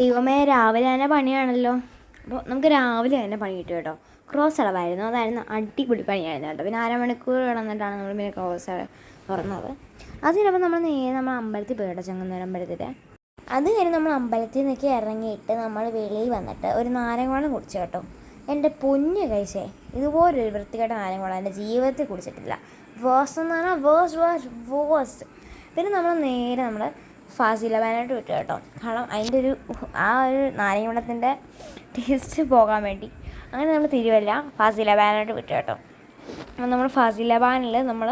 ദൈവമേ, രാവിലെ തന്നെ പണിയാണല്ലോ. അപ്പോൾ നമുക്ക് രാവിലെ തന്നെ പണി കിട്ടും കേട്ടോ. ക്രോസ് അളവായിരുന്നു, അതായിരുന്നു അടിപൊളി പണിയായിരുന്നു കേട്ടോ. പിന്നെ അരമണിക്കൂർ കിടന്നിട്ടാണ് നമ്മൾ പിന്നെ ക്രോസ് തുറന്നത്. അത് കഴിഞ്ഞപ്പോൾ നമ്മൾ അമ്പലത്തിൽ പോയി കേട്ടോ, ചെങ്ങന്നൂർ അമ്പലത്തിൽ. അത് കഴിഞ്ഞ് നമ്മൾ അമ്പലത്തിൽ നിന്നൊക്കെ ഇറങ്ങിയിട്ട് നമ്മൾ വെളിയിൽ വന്നിട്ട് ഒരു നാരങ്ങ കുടിച്ചു കേട്ടോ. എൻ്റെ പൊന്നു കഴിച്ചേ, ഇതുപോലൊരു വൃത്തികെട്ട നാരങ്ങ എൻ്റെ ജീവിതത്തിൽ കുടിച്ചിട്ടില്ല. വേഴ്സ് എന്ന് പറഞ്ഞാൽ വേഴ്സ്. പിന്നെ നമ്മൾ ഫാസില ബാനായിട്ട് വിട്ടു കേട്ടോ. കാരണം അതിൻ്റെ ഒരു നാരങ്ങ വെള്ളത്തിൻ്റെ ടേസ്റ്റ് പോകാൻ വേണ്ടി അങ്ങനെ നമ്മൾ തിരുവല്ല ഫാസില ബാനായിട്ട് വിട്ടു കേട്ടോ. അപ്പം നമ്മൾ ഫാസില ബാനിൽ നമ്മൾ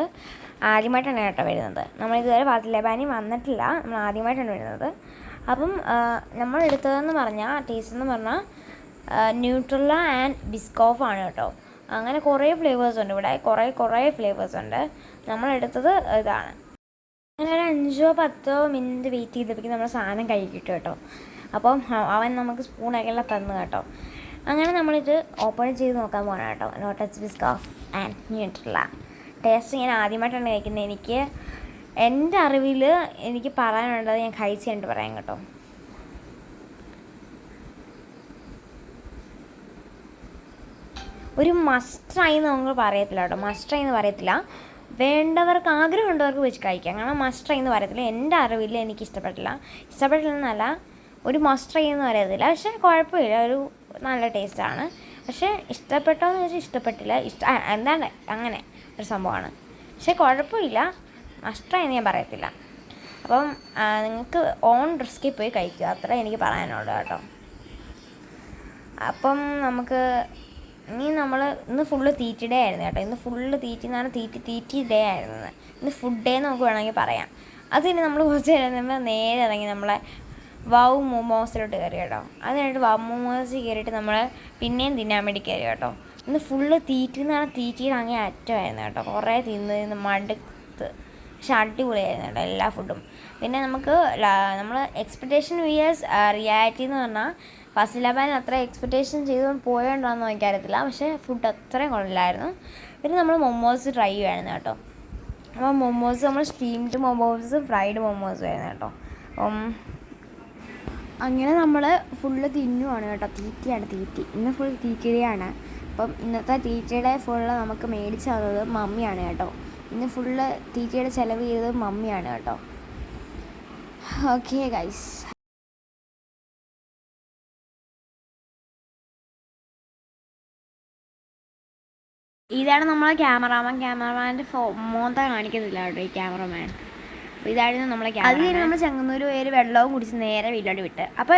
ആദ്യമായിട്ടാണ് കേട്ടോ വരുന്നത്. നമ്മളിതുവരെ ഫാസില ബാനിൽ വന്നിട്ടില്ല, നമ്മൾ ആദ്യമായിട്ടാണ് വരുന്നത്. അപ്പം നമ്മൾ എടുത്തതെന്ന് പറഞ്ഞാൽ ടേസ്റ്റ് എന്ന് പറഞ്ഞാൽ ന്യൂട്രല്ല ആൻഡ് ബിസ്കോഫാണ് കേട്ടോ. അങ്ങനെ കുറേ ഫ്ലേവേഴ്സ് ഉണ്ട് ഇവിടെ, കുറേ ഫ്ലേവേഴ്സ് ഉണ്ട്. നമ്മളെടുത്തത് ഇതാണ്. അങ്ങനെ ഒരു 5-10 മിനിറ്റ് വെയിറ്റ് ചെയ്തപ്പോഴേക്കും നമ്മൾ സാധനം കഴിക്കിട്ടു കേട്ടോ. അപ്പം അവൻ നമുക്ക് സ്പൂണൊക്കെ തന്നു കേട്ടോ. അങ്ങനെ നമ്മളിത് ഓപ്പൺ ചെയ്ത് നോക്കാൻ പോകണം കേട്ടോ. ലോട്ടസ് ബിസ്കോഫ് ആൻഡ് ന്യൂട്രല്ല ടേസ്റ്റ് ഞാൻ ആദ്യമായിട്ടാണ് കഴിക്കുന്നത്. എൻ്റെ അറിവിൽ എനിക്ക് പറയാനുള്ളത് ഞാൻ കഴിച്ച് കണ്ടിട്ട് പറയാം കേട്ടോ. ഒരു മസ്റ്റ് ട്രൈ എന്ന് നമ്മൾ പറയത്തില്ല കേട്ടോ, മസ്റ്റ് ട്രൈ എന്ന് പറയത്തില്ല. വേണ്ടവർക്ക്, ആഗ്രഹമുണ്ടവർക്ക് വെച്ച് കഴിക്കാം. കാരണം മസ്റ്റ് ട്രൈ എന്ന് പറയത്തില്ല. എൻ്റെ അറിവിൽ എനിക്ക് ഇഷ്ടപ്പെട്ടില്ലെന്നല്ല, ഒരു മസ്റ്റ് ട്രൈ എന്ന് പറയത്തില്ല. പക്ഷേ കുഴപ്പമില്ല, ഒരു നല്ല ടേസ്റ്റാണ്. പക്ഷേ ഇഷ്ടപ്പെട്ടോ എന്ന് വെച്ചാൽ ഇഷ്ടപ്പെട്ടില്ല, എന്താണ് അങ്ങനെ ഒരു സംഭവമാണ്. പക്ഷേ കുഴപ്പമില്ല, മസ്റ്റ് ട്രൈ എന്ന് ഞാൻ പറയത്തില്ല. അപ്പം നിങ്ങൾക്ക് ഓൺ റിസ്കിൽ പോയി കഴിക്കുക, അത്ര എനിക്ക് പറയാനുള്ളൂ കേട്ടോ. അപ്പം ഇന്ന് ഫുള്ള് തീറ്റി ഡേ ആയിരുന്നു കേട്ടോ. ഇന്ന് ഫുള്ള് തീറ്റി എന്ന് പറഞ്ഞാൽ തീറ്റി ഡേ ആയിരുന്നു. ഇന്ന് ഫുഡ് ഡേ എന്ന് നമുക്ക് വേണമെങ്കിൽ പറയാം. അത് കഴിഞ്ഞ് നമ്മൾ കുറച്ച് നേരം നേരെ ഇറങ്ങി നമ്മളെ വൗ മോമോസിലോട്ട് കയറി കേട്ടോ. അത് കഴിഞ്ഞിട്ട് വൗ മോമോസിൽ കയറിയിട്ട് നമ്മൾ പിന്നെയും തിന്നാൻ വേണ്ടി കയറി കേട്ടോ. ഇന്ന് ഫുള്ള് തീറ്റി എന്ന് പറഞ്ഞാൽ തീറ്റിയുടെ അങ്ങേ അറ്റമായിരുന്നു കേട്ടോ. കുറേ തിന്ന് മടുത്ത്, പക്ഷെ അടിപൊളിയായിരുന്നു കേട്ടോ എല്ലാ ഫുഡും. പിന്നെ നമ്മൾ എക്സ്പെക്റ്റേഷൻ വിയേഴ്സ് റിയാലിറ്റി എന്ന് പറഞ്ഞാൽ ഫാസില ബാൻ അത്ര എക്സ്പെക്റ്റേഷൻ ചെയ്തുകൊണ്ട് പോയോണ്ടാണെന്ന് എനിക്കറിയത്തില്ല. പക്ഷേ ഫുഡ് അത്രയും കൊള്ളില്ലായിരുന്നു. പിന്നെ നമ്മൾ മൊമോസ് ട്രൈ ചെയ്യുമായിരുന്നു കേട്ടോ. അപ്പോൾ നമ്മൾ സ്റ്റീംഡ് മൊമോസ്, ഫ്രൈഡ് മൊമോസും ആയിരുന്നു കേട്ടോ. അങ്ങനെ നമ്മൾ ഫുള്ള് തിന്നുവാണ് കേട്ടോ. തീറ്റി ഇന്ന് ഫുൾ തീറ്റിയുടെയാണ്. അപ്പം ഇന്നത്തെ തീറ്റിയുടെ ഫുള്ള് നമുക്ക് മേടിച്ചു തന്നത് മമ്മിയാണ് കേട്ടോ. ഇന്ന് ഫുള്ള് തീറ്റിയുടെ ചിലവ് ചെയ്തത് മമ്മിയാണ് കേട്ടോ. Okay guys. ഇതാണ് നമ്മളെ ക്യാമറാമാൻ്റെ മോന്ത കാണിക്കുന്നില്ല കേട്ടോ, ഈ ക്യാമറമാൻ. അപ്പോൾ ഇതായിരുന്നു നമ്മളെ അത് കഴിഞ്ഞ് നമ്മൾ ചെങ്ങന്നൂർ പേര് വെള്ളവും കുടിച്ച് നേരെ വീട്ടിലോട്ട് വിട്ട്. അപ്പോൾ